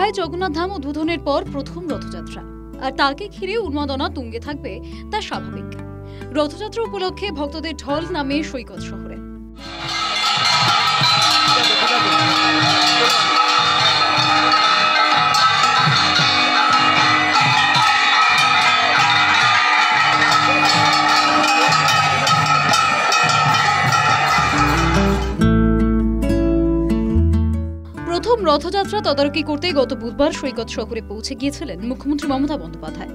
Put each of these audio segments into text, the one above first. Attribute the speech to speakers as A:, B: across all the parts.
A: দীঘায় জগন্নাথ ধাম উদ্বোধনের পর প্রথম রথযাত্রা, আর তাকে ঘিরে উন্মাদনা তুঙ্গে থাকবে তা স্বাভাবিক। রথযাত্রা উপলক্ষে ভক্তদের ঢল নামে সৈকত শহরে। প্রথম রথযাত্রা তদারকি করতে গত বুধবার সৈকত শহরে পৌঁছে গিয়েছিলেন মুখ্যমন্ত্রী মমতা বন্দ্যোপাধ্যায়।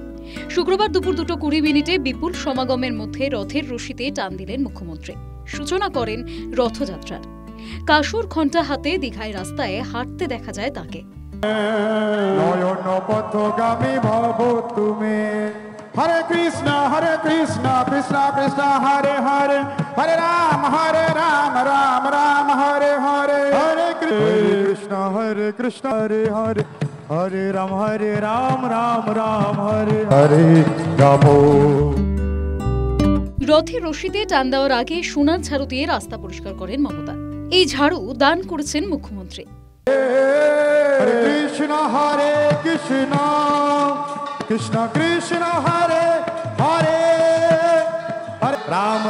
A: শুক্রবার দুপুর 2:20 বিপুল সমাগমের মধ্যে রথের রশিতে টান দিলেন মুখ্যমন্ত্রী। সূচনা করেন রথযাত্রার। কাসুর ঘণ্টা হাতে দীঘায় রাস্তায় হাঁটতে দেখা যায় তাকে।
B: হরে কৃষ্ণ কৃষ্ণ কৃষ্ণ হরে হরে, হরে রাম রাম হরে হরে, হরে কৃষ্ণ হরে হরে, হরে রাম রাম হরে হরে রাম।
A: রথের রশিতে টান দেওয়ার আগে সোনার ঝাড়ু দিয়ে রাস্তা পরিষ্কার করেন মমতা। এই ঝাড়ু দান করেছেন মুখ্যমন্ত্রী।
B: হরে কৃষ্ণ কৃষ্ণ কৃষ্ণ হরে হরে, হরে রাম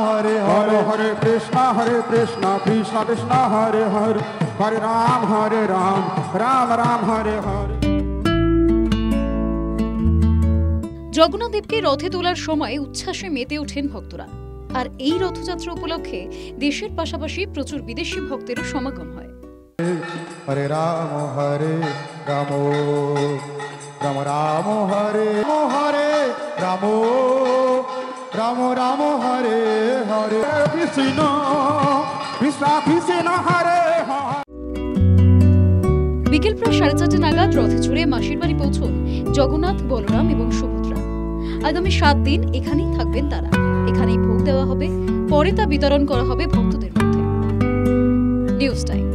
B: হরে হরে, হরে কৃষ্ণ কৃষ্ণ কৃষ্ণ হরে হরে, হরে রাম রাম হরে হরে।
A: জগন্নাথ দেবকে রথে তোলার সময় উচ্ছ্বাসে মেতে ওঠেন ভক্তরা। আর এই রথযাত্রা উপলক্ষে দেশের পাশাপাশি প্রচুর বিদেশি ভক্তেরও সমাগম হয়।
B: হরে রাম রাম রাম হরে হরে, রাম রাম হরে হরে, কৃষ্ণ কৃষ্ণ হরে হরে।
A: বিকেল প্রায় 4:30 নাগাদ রথে চড়ে মাসির বাড়ি পৌঁছন জগন্নাথ, বলরাম এবং সুভদ্রা। আগামী 7 দিন এখানেই থাকবেন তারা। এখানেই ভোগ দেওয়া হবে, পরে তা বিতরণ করা হবে ভক্তদের মধ্যে। News time.